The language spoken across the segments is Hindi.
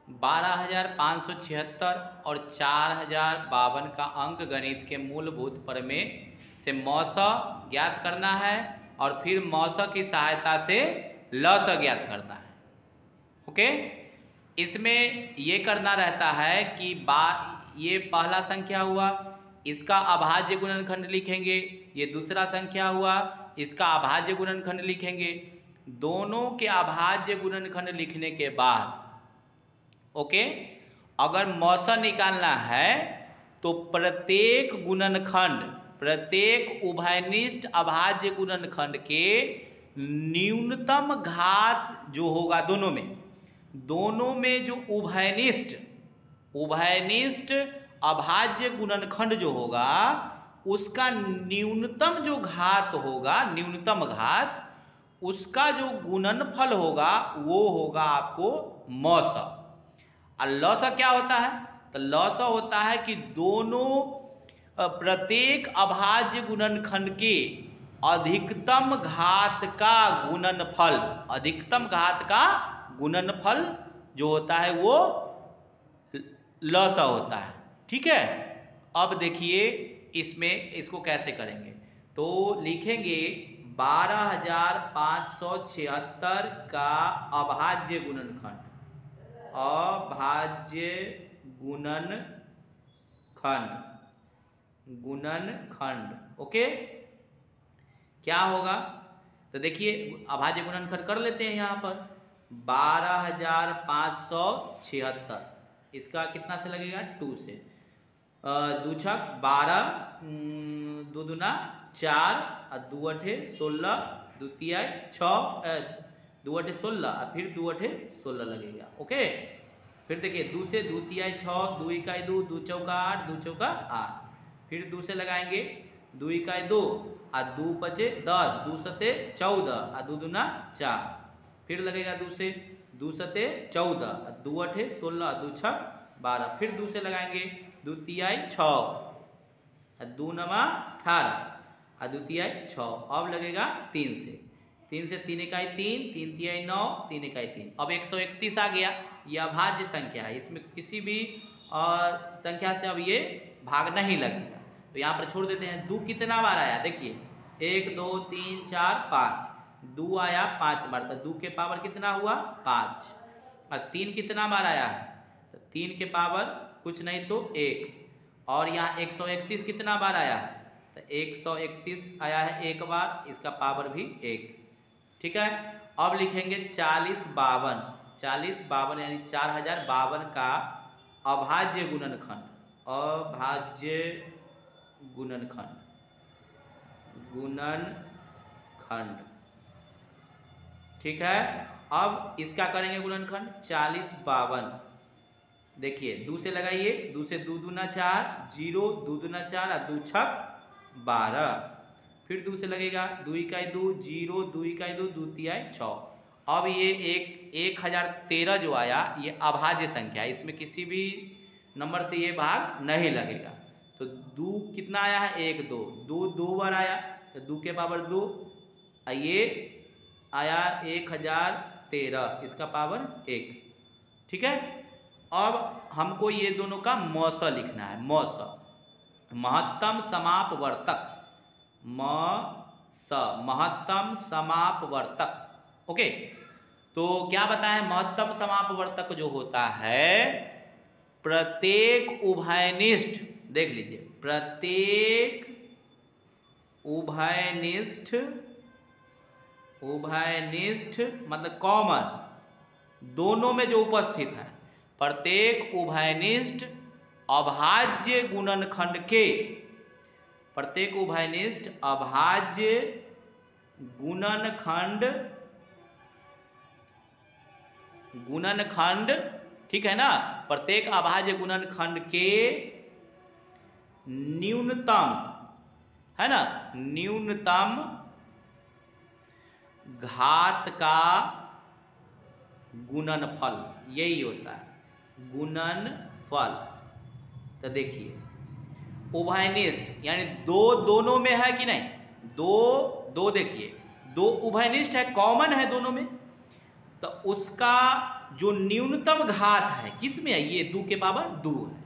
12,576 और 4,052 का अंक गणित के मूलभूत प्रमेय से मौसा ज्ञात करना है और फिर मौसा की सहायता से लौसा ज्ञात करना है। ओके, इसमें ये करना रहता है कि ये पहला संख्या हुआ, इसका अभाज्य गुणनखंड लिखेंगे। ये दूसरा संख्या हुआ, इसका अभाज्य गुणनखंड लिखेंगे। दोनों के अभाज्य गुणनखंड लिखने के बाद ओके, अगर मौसा निकालना है तो प्रत्येक गुणनखंड, प्रत्येक उभयनिष्ठ अभाज्य गुणनखंड के न्यूनतम घात जो होगा दोनों में जो उभयनिष्ठ अभाज्य गुणनखंड जो होगा उसका न्यूनतम जो घात होगा, न्यूनतम घात, उसका जो गुणनफल होगा वो होगा आपको मौसा। और लौसा क्या होता है? तो लौसा होता है कि दोनों प्रत्येक अभाज्य गुणनखंड के अधिकतम घात का गुणनफल, अधिकतम घात का गुणनफल जो होता है वो लौसा होता है। ठीक है, अब देखिए इसमें इसको कैसे करेंगे। तो लिखेंगे 12,576 का अभाज्य गुणनखंड, अभाज्य गुणनखंड। ओके, क्या होगा? तो देखिए अभाज्य गुणनखंड कर लेते हैं यहाँ पर 12,576, इसका कितना से लगेगा? 2 से। 2 छक 12, 2 दूना 4, 2 अठे 16, 2 तिहाई 6, 2 अठे 16 और फिर 2 अठे 16 लगेगा। ओके, फिर देखिए 2 से 2 तिहाई 6, 2 इकाई 2, 2 चौका 8, 2 चौका 8, फिर 2 से लगाएंगे 2 इकाई 2 और 2 पचे 10, 2 सते 14 और 2 दूना 4, फिर लगेगा 2 से 2 सते 14, 2 अठे 16, 2 छक 12, फिर 2 से लगाएंगे 2 तिहाई 6, 2 नमा 18 और 2 तिहाई 6, अब लगेगा 3 से। 3 से 3 इकाई 3, 3 तिहाई 9, 3 इकाई 3, अब 131 आ गया। यह अभाज्य संख्या है, इसमें किसी भी संख्या से अब ये भाग नहीं लगेगा, तो यहाँ पर छोड़ देते हैं। 2 कितना बार आया? देखिए 1 2 3 4 5, 2 आया 5 बार, तो 2 के पावर कितना हुआ? 5। और 3 कितना बार आया है? तो 3 के पावर कुछ नहीं तो 1। और यहाँ 131 कितना बार आया है? तो 131 आया है 1 बार, इसका पावर भी 1। ठीक है, अब लिखेंगे 4052, 4052 यानी 4052 का अभाज्य गुणनखंड, अभाज्य गुणनखंड। ठीक है, अब इसका करेंगे गुणनखंड 4052। देखिए 2 से लगाइए, 2 से 2 दूना 4, 0, 2 दूना 4 और 2 छक 12, फिर 2 से लगेगा 2 इकाई 2, 0, 2 इकाई 2, 2 तिहाई 6। अब ये 1013 जो आया ये अभाज्य संख्या है, इसमें किसी भी नंबर से ये भाग नहीं लगेगा। तो 2 कितना आया है? 1 2, 2 2 बार आया, तो 2 के पावर 2, ये आया 1013, इसका पावर 1। ठीक है, अब हमको ये दोनों का मौसा लिखना है। मौसा, महत्तम समापवर्तक, महत्तम समापवर्तक। ओके, तो क्या बताएं? महत्तम समापवर्तक जो होता है प्रत्येक उभयनिष्ठ, देख लीजिए, प्रत्येक उभयनिष्ठ मतलब कॉमन, दोनों में जो उपस्थित है, प्रत्येक उभयनिष्ठ अभाज्य गुणनखंड के, प्रत्येक उभयनिष्ठ अभाज्य गुणनखंड, ठीक है ना, प्रत्येक अभाज्य गुणनखंड के न्यूनतम, है ना, न्यूनतम घात का गुणनफल, यही होता है गुणनफल। तो देखिए उभयनिष्ठ यानी दोनों में है कि नहीं? दो देखिए, 2 उभयनिष्ठ है, कॉमन है दोनों में, तो उसका जो न्यूनतम घात है किसमें है, ये 2 के पावर 2 है,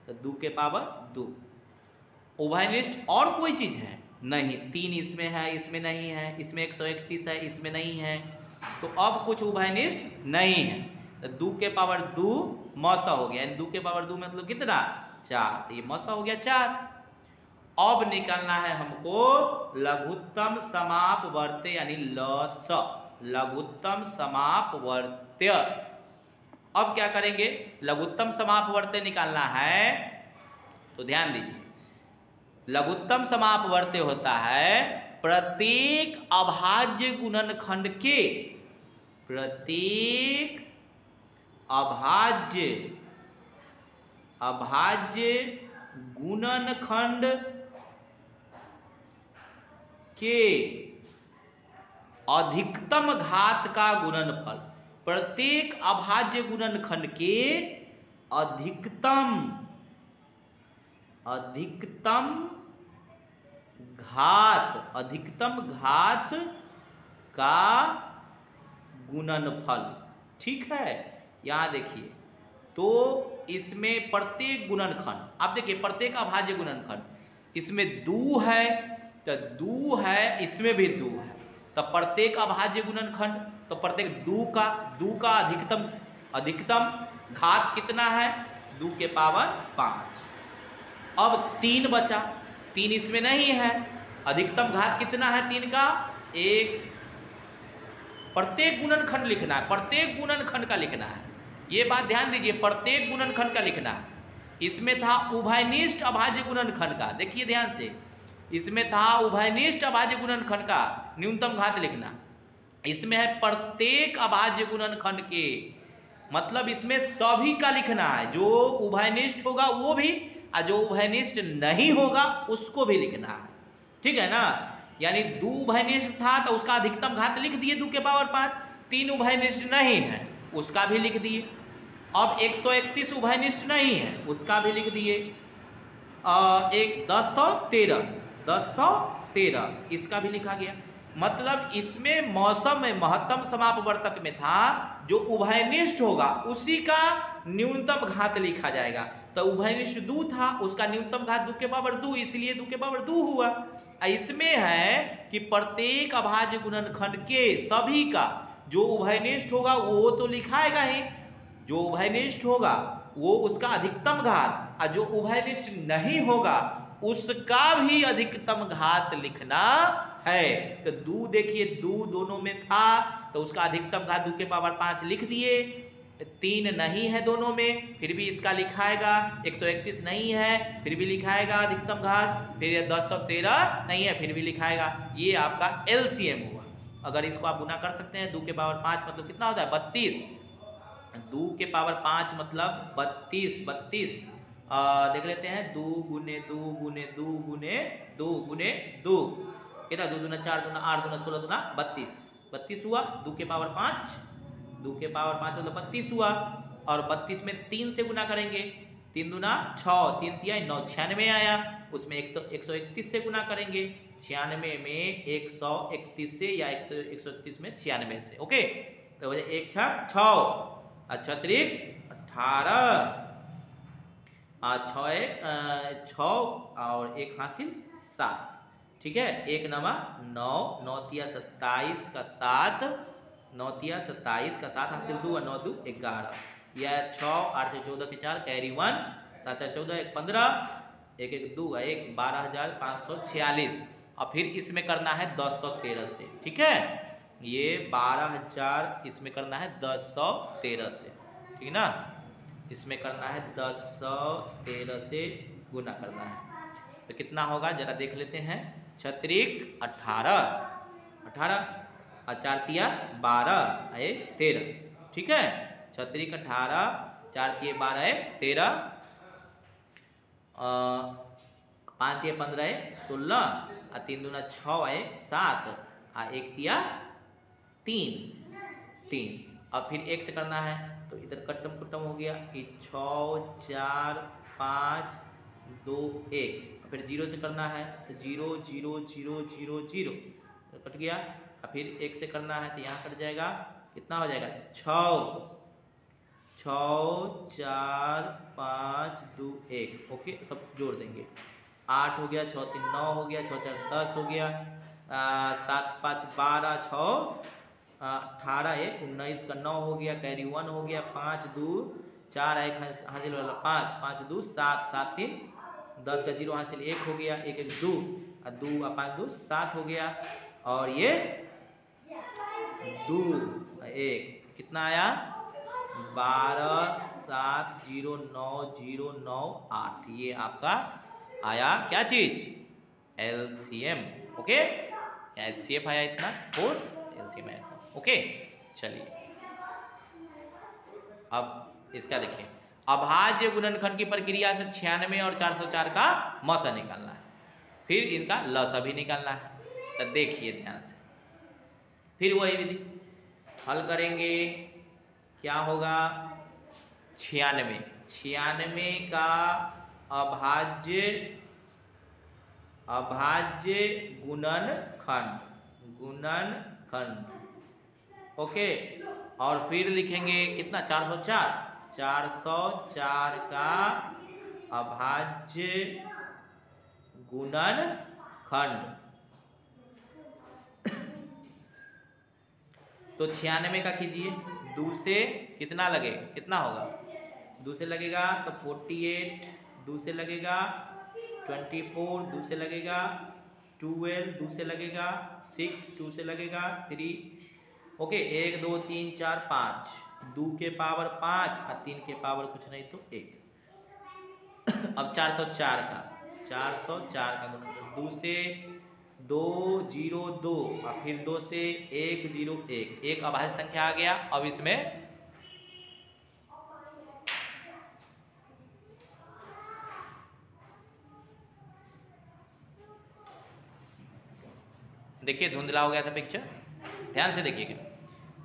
तो 2 के पावर 2। उभयनिष्ठ और कोई चीज है नहीं, 3 इसमें है, इसमें नहीं है, इसमें 131 है, इसमें नहीं है, तो अब कुछ उभयनिष्ठ नहीं है, तो 2 के पावर 2 मौसा हो गया, यानी 2 के पावर 2 मतलब कितना 4, तो ये मौसा हो गया 4। अब निकालना है हमको लघुत्तम समापवर्त्य यानी लस, लघुत्तम समापवर्त्य। अब क्या करेंगे, लघुत्तम समापवर्त्य निकालना है, तो ध्यान दीजिए लघुत्तम समापवर्त्य होता है प्रत्येक अभाज्य गुणनखंड के, प्रत्येक अभाज्य गुणनखंड के अधिकतम घात का गुणनफल, प्रत्येक अभाज्य गुणनखंड के अधिकतम घात का गुणनफल। ठीक है, यहां देखिए, तो इसमें प्रत्येक गुणनखंड, आप देखिए प्रत्येक अभाज्य गुणनखंड, इसमें 2 है तो 2 है, इसमें भी 2 है, तो प्रत्येक अभाज्य गुणनखंड, तो प्रत्येक 2 का अधिकतम घात कितना है 2 के पावर 5। अब 3 बचा, 3 इसमें नहीं है, अधिकतम घात कितना है 3 का 1, प्रत्येक गुणनखंड लिखना है, प्रत्येक गुणनखंड का लिखना है, ये बात ध्यान दीजिए, प्रत्येक गुणनखंड का लिखना है। इसमें था उभयनिष्ठ अभाज्य गुणनखंड का, देखिए ध्यान से, इसमें था उभयनिष्ठ अभाज्य गुणनखंड का न्यूनतम घात लिखना, इसमें है प्रत्येक अभाज्य गुणनखंड के, मतलब इसमें सभी का लिखना है, जो उभयनिष्ठ होगा वो भी, और जो उभयनिष्ठ नहीं होगा उसको भी लिखना है। ठीक है ना, यानी 2 उभयनिष्ठ था तो उसका अधिकतम घात लिख दिए 2 के पावर 5, 3 उभयनिष्ठ नहीं है उसका भी लिख दिए, अब 131 उभयनिष्ठ नहीं है उसका भी लिख दिए, 1013 इसका भी लिखा गया। मतलब इसमें मौसम में महत्तम समापवर्तक में था जो उभयनिष्ठ होगा उसी का न्यूनतम घात लिखा जाएगा, तो उभयनिष्ठ 2 था, उसका न्यूनतम घात 2 के पावर 2, इसलिए 2 के पावर 2 हुआ। इसमें है कि प्रत्येक अभाज्य गुणनखंड के सभी का, जो उभयनिष्ठ होगा वो तो लिखाएगा ही, जो उभयनिष्ठ होगा वो उसका अधिकतम घात, और जो उभयनिष्ठ नहीं होगा उसका भी अधिकतम घात लिखना है। तो 2 देखिए 2 दोनों में था तो उसका अधिकतम घात 2 के पावर 5 लिख दिए, 3 नहीं है दोनों में फिर भी इसका लिखाएगा, 131 नहीं है फिर भी लिखाएगा अधिकतम घात, फिर 1013 नहीं है फिर भी लिखाएगा। ये आपका LCM हुआ। अगर इसको आप गुना कर सकते हैं, 2 के पावर 5 मतलब कितना होता है 32, 2 के पावर 5 मतलब 32 देख लेते हैं, 2 गुने 2 गुने 2 गुने 2 गुने 2 कितना, 2 दूना 4 दूना 8 दूना 16 दूना 32 हुआ, 2 के पावर 5, 2 के पावर 5 मतलब 32 हुआ, और 32 में 3 से गुना करेंगे, 3 दूना 6, 3 तिया 9, 96 आया, उसमें एक तो 131 से गुना करेंगे, 96 में 131 से या 131 में 96 से, ओके, तो हो जाए 1 6 6, अच्छा 18, 6 और 1 हासिल 7, ठीक है, 1 9 9, 9 तिया 27 का 7, 9 तिया 27 का 7 हासिल 2 और 9 2 11, यह 6 8 से 14 के 4 कैरी 1, 7 4 14 1 15, 1 1 2 1 12,546, और फिर इसमें करना है 1013 से, ठीक है, ये 12,000 इसमें करना है 1013 से, ठीक ना, इसमें करना है 1013 से गुना करना है, तो कितना होगा जरा देख लेते हैं, 6 18 और 4 तिया 12 1 13, ठीक है, 6 18 4 तिया 12 13, 5 तिया 15 16 और 3 दूना 6 7 और 1 तिया 3, और फिर 1 से करना है तो इधर कट्टम कुट्टम हो गया, 6 4 5 2 1, फिर 0 से करना है तो 0 0 0 0 0 तो कट गया, और फिर 1 से करना है तो यहाँ कट जाएगा, कितना हो जाएगा 6 6 4 5 2 1। ओके, सब जोड़ देंगे। 8 हो गया, 6 3 9 हो गया, 6 4 10 हो गया, 7 5 12, 6 18, 1 19 का 9 हो गया, कैरी 1 हो गया, 5 2 4 1 हासिल वाला 5 5 2 7 7 3 10 का 0 हासिल 1 हो गया, 1 1 2 और 2 और 5 2 7 हो गया, और ये 2 1 कितना आया 12 7 0 9 0 9 8। ये आपका आया क्या चीज LCM। ओके, HCF आया इतना और LCM आया इतना। ओके, चलिए अब इसका देखिए, अभाज्य गुणनखंड की प्रक्रिया से 96 और 404 का मौसा निकालना है, फिर इनका लसा भी निकालना है। तो देखिए ध्यान से, फिर वही विधि हल करेंगे। क्या होगा 96 का अभाज्य गुणनखंड। ओके, और फिर लिखेंगे कितना 404 का अभाज्य गुणनखंड। तो 96 का कीजिए, 2 से कितना लगेगा, कितना होगा 2 से लगेगा तो 48, 2 से लगेगा 24, 2 से लगेगा 12, 2 से लगेगा 6, 2 से लगेगा 3। ओके, 1 2 3 4 5, 2 के पावर 5 और 3 के पावर कुछ नहीं तो 1। अब 404 का गुणनखंड, 2 से 2 0 2 और फिर 2 से 1 0 1, एक अभाज्य संख्या आ गया। अब इसमें देखिए धुंधला हो गया था पिक्चर, ध्यान से देखिएगा।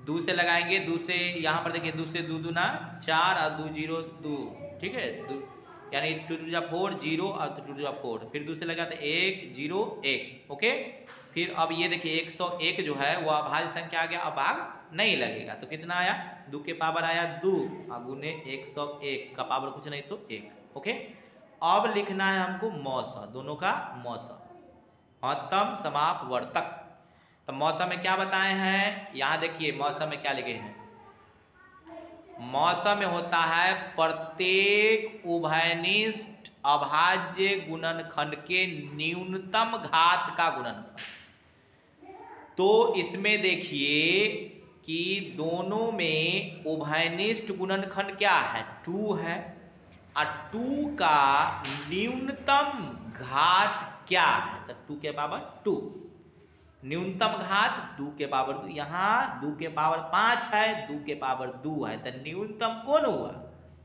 2 से लगाएंगे, 2 से यहाँ पर देखिए, 2 से 2 दूना 4 और 2 0 2, ठीक है, यानी 2 2 जा 4 0 और 2 2 जा 4, फिर 2 से लगा तो 1 0 1। ओके, फिर अब ये देखिए 101 जो है वो अभाज्य संख्या आ गया, अब भाग नहीं लगेगा तो कितना आया 2 के पावर आया 2 और गुने 101 का पावर कुछ नहीं तो 1। ओके, अब लिखना है हमको मौसा, दोनों का मौसा, महत्तम समापवर्तक। तो मौसा में क्या बताए हैं, यहां देखिए मौसा में क्या लिखे हैं, मौसा में होता है प्रत्येक उभयनिष्ठ अभाज्य गुणनखंड के न्यूनतम घात का गुणनफल। तो इसमें देखिए कि दोनों में उभयनिष्ठ गुणनखंड क्या है 2 है, और 2 का न्यूनतम घात क्या है, तो 2 के पावर 2, न्यूनतम घात 2 के पावर 2, यहाँ 2 के पावर 5 है, 2 के पावर 2 है, तो न्यूनतम कौन हुआ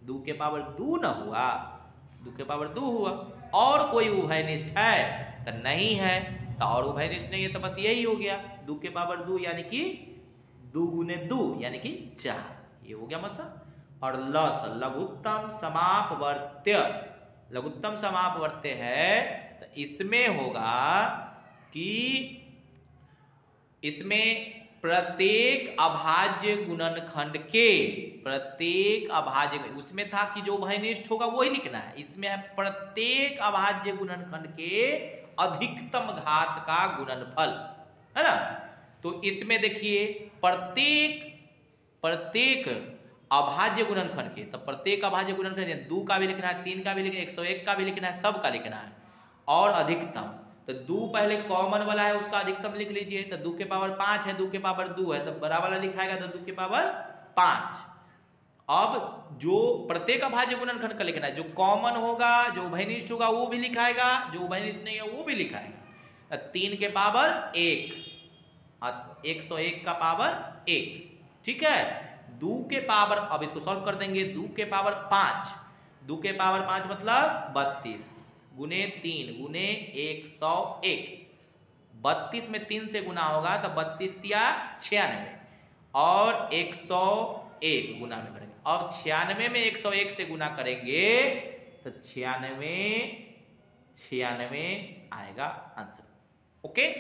2 के पावर 2 न हुआ, 2 के पावर 2 हुआ। और कोई उभयनिष्ठ है तो नहीं है, तो और उभयनिष्ठ नहीं है तो बस यही हो गया 2 के पावर 2 यानी कि 2 गुने 2 यानी कि 4, ये हो गया मौसा। और लस लघुत्तम समापवर्त्य, लघुत्तम समापवर्त्य है तो इसमें होगा कि इसमें प्रत्येक अभाज्य गुणनखंड के, प्रत्येक अभाज्य, उसमें था कि जो उभयनिष्ठ होगा वही लिखना है, इसमें है प्रत्येक अभाज्य गुणनखंड के अधिकतम घात का गुणनफल, है ना। तो इसमें देखिए प्रत्येक अभाज्य गुणनखंड के, तो प्रत्येक अभाज्य गुणनखंड 2 का भी लिखना है, 3 का भी लिखना है, 101 का भी लिखना है, सब का लिखना है, और अधिकतम। तो 2 पहले कॉमन वाला है उसका अधिकतम लिख लीजिए, तो 2 के पावर 5 है, 2 के पावर 2 है, तो बड़ा वाला लिखाएगा तो 2 के पावर 5। अब जो प्रत्येक अभाज्य गुणनखंड का लिखना है, जो कॉमन होगा जो उभयनिष्ठ होगा वो भी लिखाएगा, जो उभयनिष्ठ नहीं है वो भी लिखाएगा। 3 के पावर 1 और 101 का पावर 1, ठीक है। 2 के पावर, अब इसको सॉल्व कर देंगे, 2 के पावर 5, 2 के पावर 5 मतलब 32 गुने 3 गुने 101, 32 में 3 से गुना होगा तो 32 या 96, और 101 गुना में करेंगे। अब 96 में 101 से गुना करेंगे तो 96 आएगा आंसर। ओके,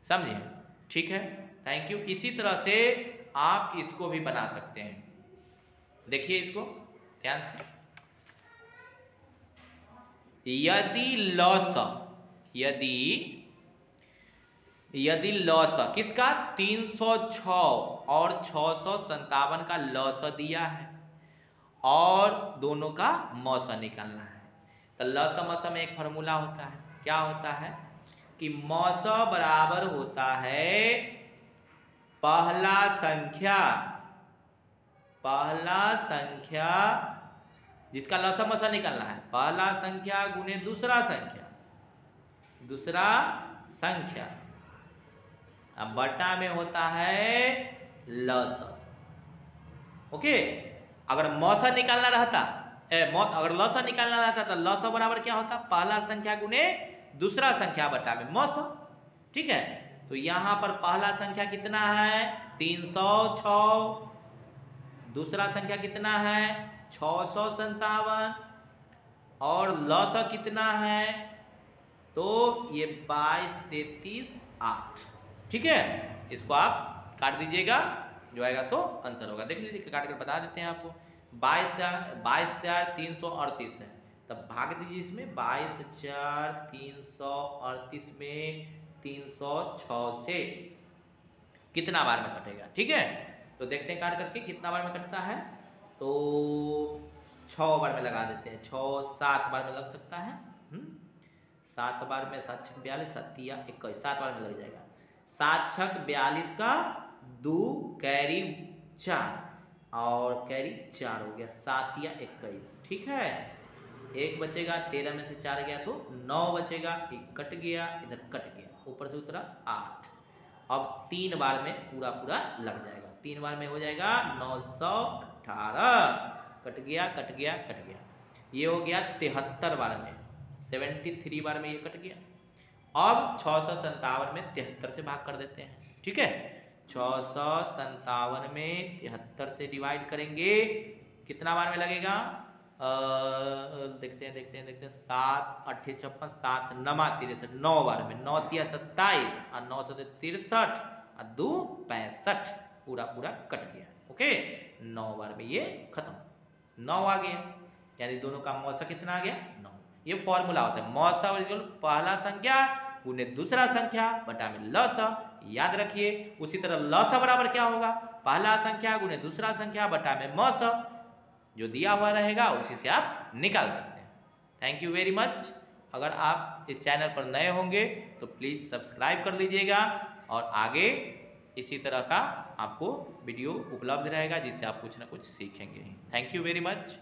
समझे, ठीक है, थैंक यू। इसी तरह से आप इसको भी बना सकते हैं, देखिए इसको ध्यान से, यदि लॉस, यदि लॉस किसका 306 और 657 का लॉस दिया है और दोनों का मौसा निकालना है, तो लॉस मौसा में एक फार्मूला होता है, क्या होता है कि मौसा बराबर होता है पहला संख्या जिसका लसा मसा निकालना है, पहला संख्या गुने दूसरा संख्या, अब बटा में होता है लसा। ओके, अगर मौसा निकालना रहता अगर लसा निकालना रहता तो लसा बराबर क्या होता, पहला संख्या गुने दूसरा संख्या बटा में मौसा। ठीक है, तो यहां पर पहला संख्या कितना है 306, दूसरा संख्या कितना है 657 और लसा कितना है, तो ये 22, 33, 8। ठीक है, इसको आप काट दीजिएगा, जो आएगा सो आंसर होगा। देख लीजिए काट कर बता देते हैं आपको। 22,338 है, तब भाग दीजिए इसमें 22,338 में 306 से कितना बार में कटेगा। ठीक है, तो देखते हैं काट करके कितना बार में कटता है, तो 6 बार में लगा देते हैं, 6 7 बार में लग सकता है। 7 बार में 7 6 42, 7 21, 7 बार में लग जाएगा। 7 6 42 का 2 कैरी 4 और कैरी 4 हो गया, 7 या 21। ठीक है, 1 बचेगा, 13 में से 4 गया तो 9 बचेगा, 1 कट गया, इधर कट गया, ऊपर से उतरा 8। अब 3 बार में पूरा लग जाएगा, 3 बार में हो जाएगा 918, कट गया, ये हो गया 73 बार में, 73 बार में ये कट गया। अब 657 में 73 से भाग कर देते हैं। ठीक है, 657 में 73 से डिवाइड करेंगे, कितना बार में लगेगा, देखते हैं 7 8 56, 7 9 63, 9 बार में, 9 3 27 और 9 7 63 और 2 65, पूरा कट गया। ओके, 9 बार में ये खत्म, 9 आ गया, यानी दोनों का मौसा कितना आ गया 9। ये फॉर्मूला होता है, मौसा बराबर पहला संख्या गुने दूसरा संख्या बटा में लसा। याद रखिए, उसी तरह लसा बराबर क्या होगा, पहला संख्या गुने दूसरा संख्या बटा में मौसा, जो दिया हुआ रहेगा उसी से आप निकाल सकते हैं। Thank you very much. अगर आप इस चैनल पर नए होंगे तो प्लीज़ सब्सक्राइब कर लीजिएगा, और आगे इसी तरह का आपको वीडियो उपलब्ध रहेगा जिससे आप कुछ ना कुछ सीखेंगे। Thank you very much.